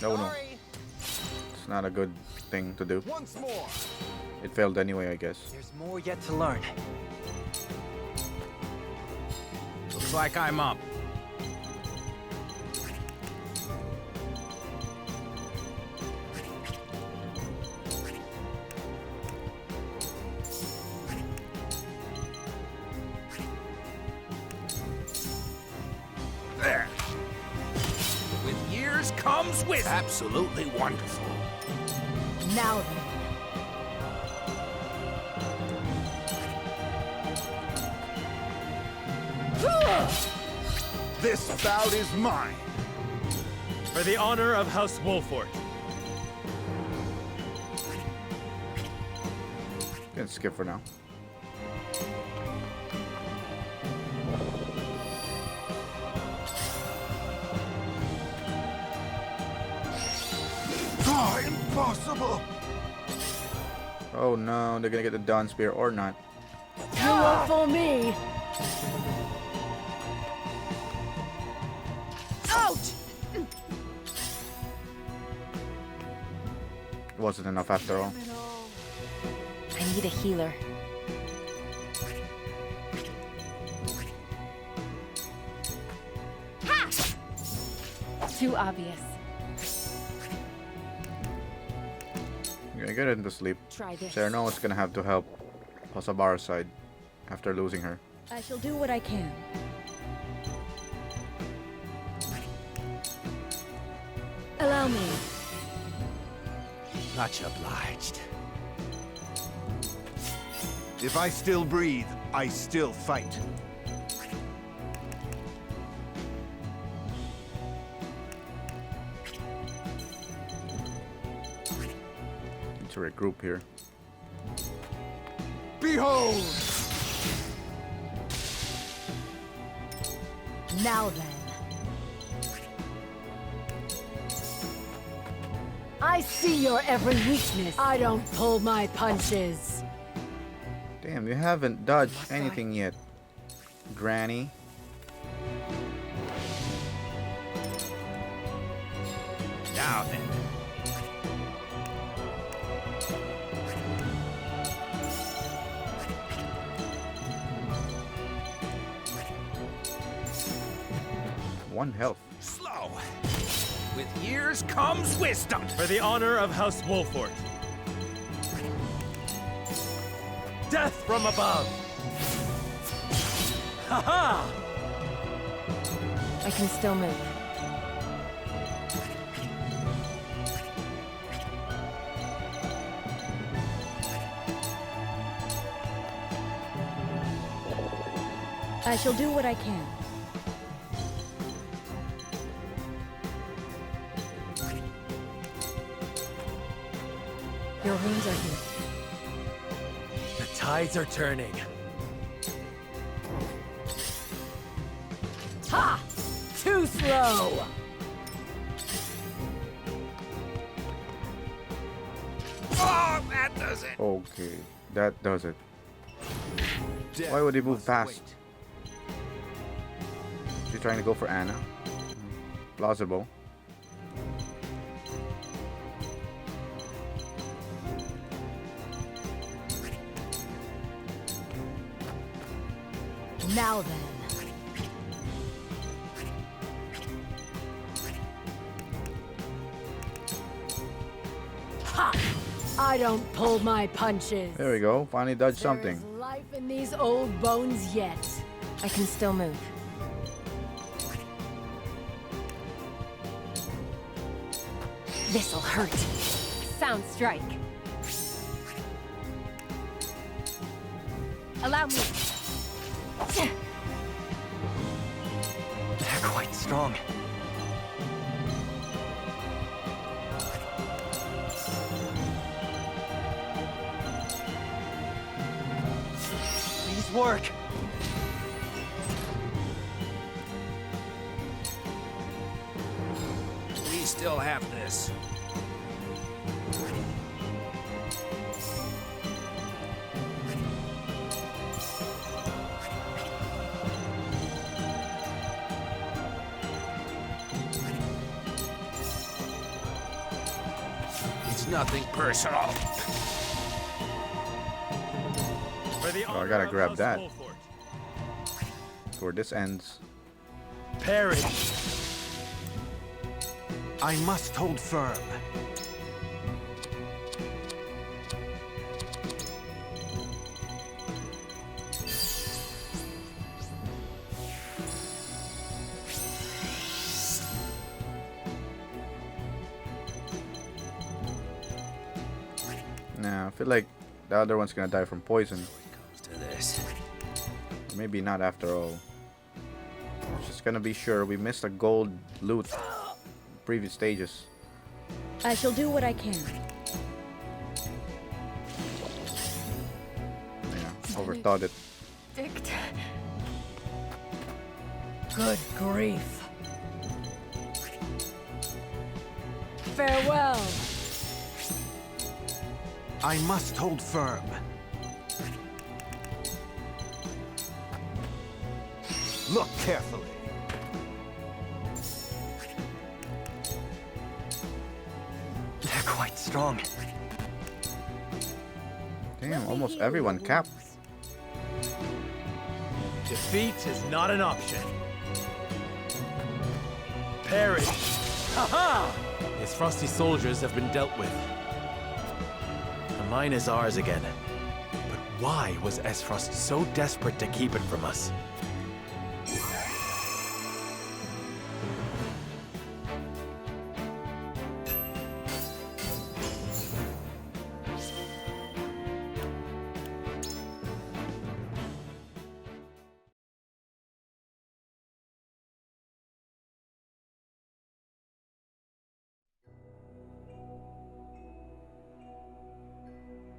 No, no. It's not a good thing to do. Once more. It failed anyway, I guess. There's more yet to learn. Looks like I'm up. There. With years comes with absolutely wonderful. Now then. This bout is mine. For the honor of House Wolfort. Can skip for now. Oh, impossible! Oh no, they're gonna get the Dawn Spear or not. You won't fool me. Ouch! It wasn't enough after all. I need a healer. Ha! Too obvious. I'm gonna get into sleep. Try this. Serenoa's gonna have to help Hosabara's side after losing her. I shall do what I can. Allow me. Much obliged. If I still breathe, I still fight. Need to regroup here. Behold! Now then. I see your every weakness. I don't pull my punches. Damn, you haven't dodged anything yet, Granny. Now then. One health. Slow. With years comes wisdom. For the honor of House Wolfort. Death from above. Ha-ha! I can still move. I shall do what I can. Your wounds are here. The tides are turning. Ha! Too slow! Oh, that does it! Okay, that does it. Why would he move fast? Is he trying to go for Anna? Plausible. Now then. Ha! I don't pull my punches. There we go. Finally dodged something. There's life in these old bones yet. I can still move. This'll hurt. Sound strike. Allow me. They're quite strong. These work. We still have this. It's nothing personal. Oh, I gotta grab that before this ends. Perish. I must hold firm. Nah, I feel like the other one's gonna die from poison. To this. Maybe not after all. Just gonna be sure. We missed a gold loot previous stages. I shall do what I can. Yeah, overthought it. Good grief. Farewell. I must hold firm. Look carefully. They're quite strong. Damn, almost everyone capped. Defeat is not an option. Perish. Ha-ha! Aesfrosti soldiers have been dealt with. The mine is ours again. But why was Aesfrost so desperate to keep it from us?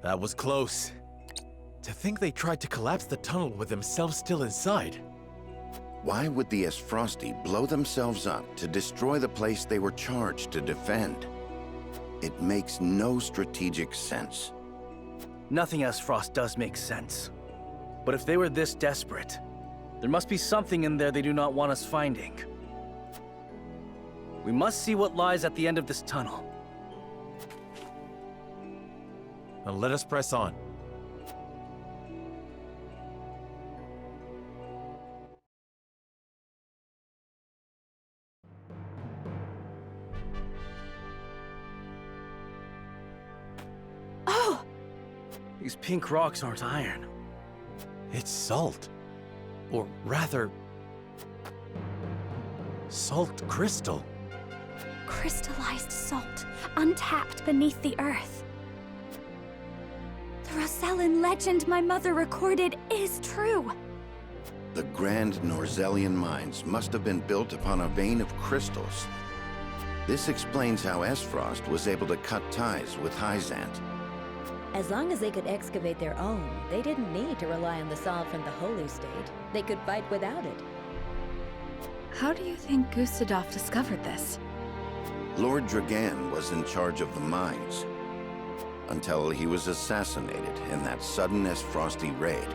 That was close. To think they tried to collapse the tunnel with themselves still inside. Why would the Aesfrosti blow themselves up to destroy the place they were charged to defend? It makes no strategic sense. Nothing Aesfrost does make sense. But if they were this desperate, there must be something in there they do not want us finding. We must see what lies at the end of this tunnel. Now let us press on. Oh! These pink rocks aren't iron. It's salt. Or rather, salt crystal. Crystallized salt, untapped beneath the earth. The Rosellan legend my mother recorded is true. The Great Norzelian Mines must have been built upon a vein of crystals. This explains how Aesfrost was able to cut ties with Hyzant. As long as they could excavate their own, they didn't need to rely on the salt from the Holy State. They could fight without it. How do you think Gustadolf discovered this? Lord Dragan was in charge of the mines until he was assassinated in that sudden Aesfrosti raid,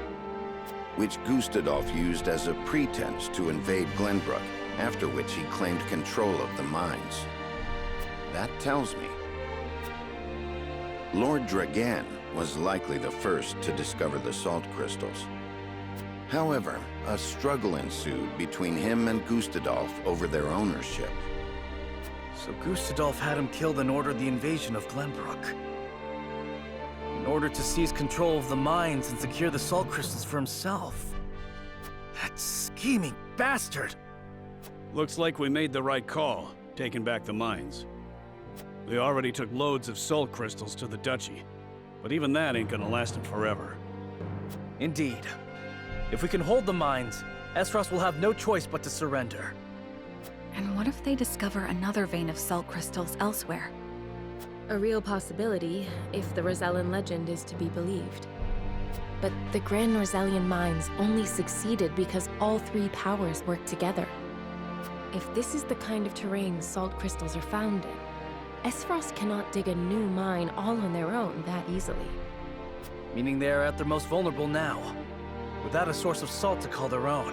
which Gustadolf used as a pretense to invade Glenbrook, after which he claimed control of the mines. That tells me Lord Dragan was likely the first to discover the salt crystals. However, a struggle ensued between him and Gustadolf over their ownership. So Gustadolf had him killed and ordered the invasion of Glenbrook, in order to seize control of the mines and secure the salt crystals for himself. That scheming bastard! Looks like we made the right call, taking back the mines. We already took loads of salt crystals to the Duchy, but even that ain't gonna last them forever. Indeed. If we can hold the mines, Aesfrost will have no choice but to surrender. And what if they discover another vein of salt crystals elsewhere? A real possibility, if the Rozellan legend is to be believed. But the Great Norzelian Mines only succeeded because all three powers worked together. If this is the kind of terrain salt crystals are found in, Aesfrost cannot dig a new mine all on their own that easily. Meaning they are at their most vulnerable now, without a source of salt to call their own.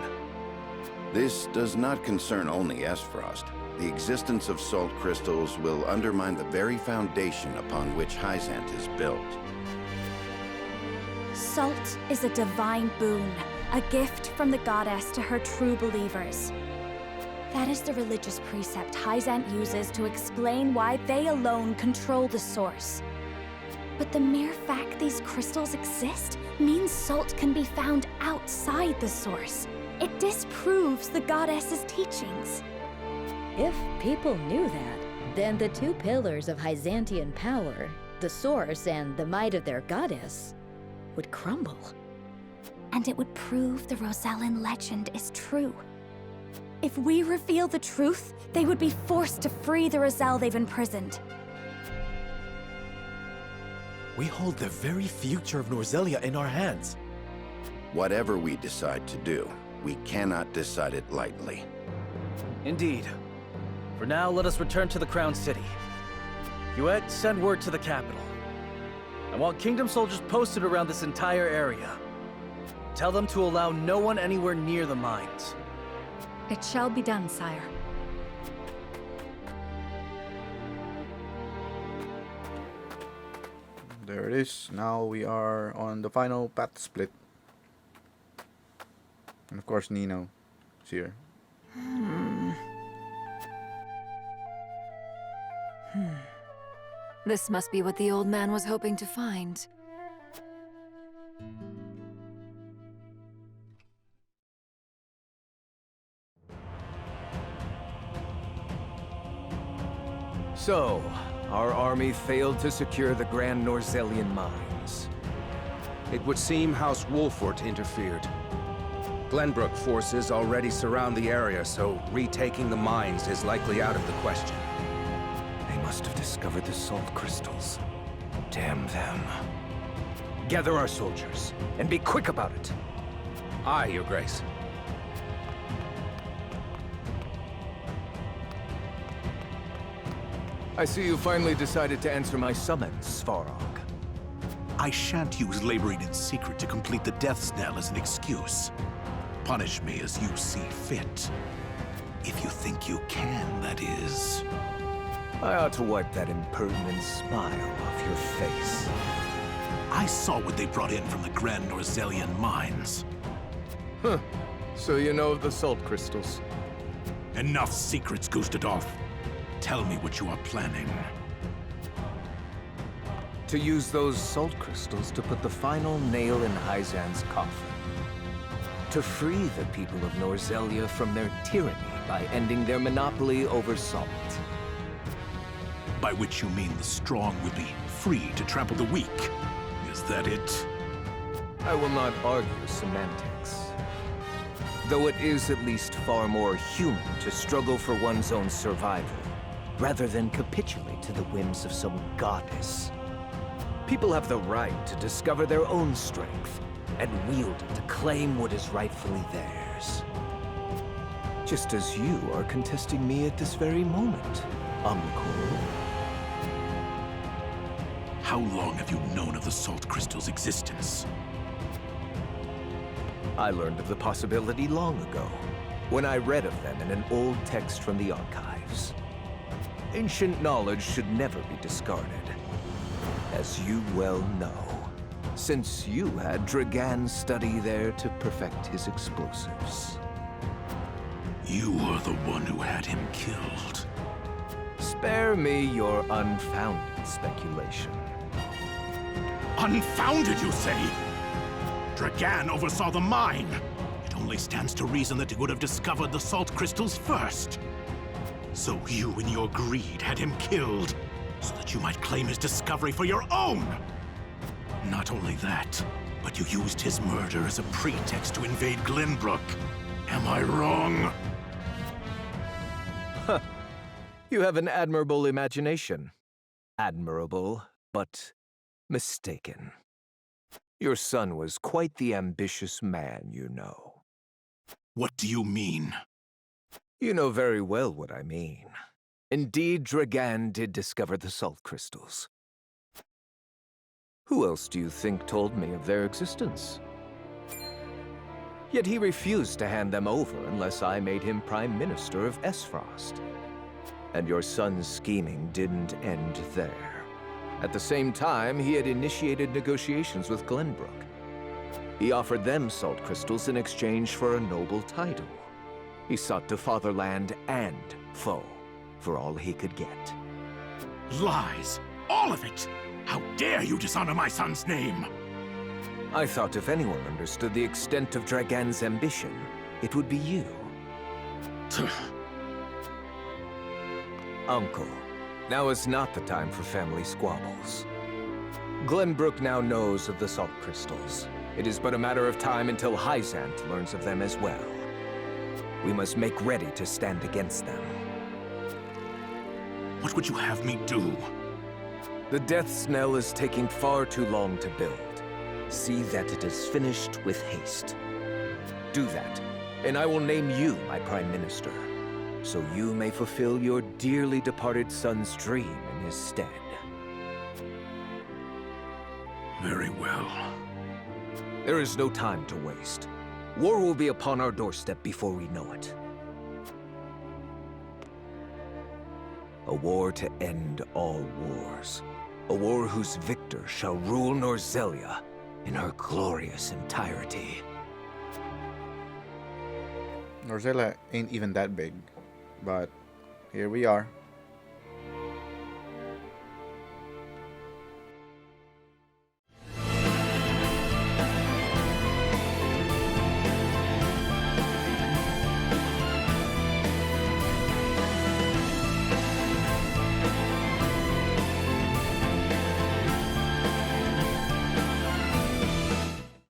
This does not concern only Aesfrost. The existence of salt crystals will undermine the very foundation upon which Hyzant is built. Salt is a divine boon, a gift from the goddess to her true believers. That is the religious precept Hyzant uses to explain why they alone control the source. But the mere fact these crystals exist means salt can be found outside the source. It disproves the goddess's teachings. If people knew that, then the two pillars of Hyzantian power, the source and the might of their goddess, would crumble. And it would prove the Rozellan legend is true. If we reveal the truth, they would be forced to free the Rozel they've imprisoned. We hold the very future of Norzelia in our hands. Whatever we decide to do, we cannot decide it lightly. Indeed. For now, let us return to the Crown City. Huet, send word to the capital. I want Kingdom soldiers posted around this entire area. Tell them to allow no one anywhere near the mines. It shall be done, sire. There it is. Now we are on the final path split. And of course Nino is here. This must be what the old man was hoping to find. So, our army failed to secure the Great Norzelian Mines. It would seem House Wolfort interfered. Glenbrook forces already surround the area, so retaking the mines is likely out of the question. They must have discovered the salt crystals. Damn them. Gather our soldiers, and be quick about it. Aye, Your Grace. I see you finally decided to answer my summons, Svarog. I shan't use laboring in secret to complete the death knell as an excuse. Punish me as you see fit. If you think you can, that is. I ought to wipe that impertinent smile off your face. I saw what they brought in from the Great Norzelian Mines. Huh. So you know of the salt crystals? Enough secrets, Gustadolf. Tell me what you are planning. To use those salt crystals to put the final nail in Hyzant's coffin. To free the people of Norzelia from their tyranny by ending their monopoly over salt. By which you mean the strong will be free to trample the weak. Is that it? I will not argue semantics. Though it is at least far more human to struggle for one's own survival, rather than capitulate to the whims of some goddess. People have the right to discover their own strength and wield it to claim what is rightfully theirs. Just as you are contesting me at this very moment, Uncle. How long have you known of the salt crystal's existence? I learned of the possibility long ago, when I read of them in an old text from the archives. Ancient knowledge should never be discarded, as you well know, since you had Dragan study there to perfect his explosives. You were the one who had him killed. Spare me your unfounded speculation. Unfounded, you say? Dragan oversaw the mine. It only stands to reason that he would have discovered the salt crystals first. So you, in your greed, had him killed, so that you might claim his discovery for your own! Not only that, but you used his murder as a pretext to invade Glenbrook. Am I wrong? Huh. You have an admirable imagination. Admirable, but mistaken. Your son was quite the ambitious man, you know. What do you mean? You know very well what I mean. Indeed, Dragan did discover the salt crystals. Who else do you think told me of their existence? Yet he refused to hand them over unless I made him Prime Minister of Aesfrost. And your son's scheming didn't end there. At the same time, he had initiated negotiations with Glenbrook. He offered them salt crystals in exchange for a noble title. He sought to fatherland and foe for all he could get. Lies! All of it! How dare you dishonor my son's name! I thought if anyone understood the extent of Dragan's ambition, it would be you. Uncle, now is not the time for family squabbles. Glenbrook now knows of the salt crystals. It is but a matter of time until Hyzant learns of them as well. We must make ready to stand against them. What would you have me do? The death's knell is taking far too long to build. See that it is finished with haste. Do that, and I will name you my Prime Minister, so you may fulfill your dearly departed son's dream in his stead. Very well. There is no time to waste. War will be upon our doorstep before we know it. A war to end all wars. A war whose victor shall rule Norzelia in her glorious entirety. Norzelia ain't even that big, but here we are.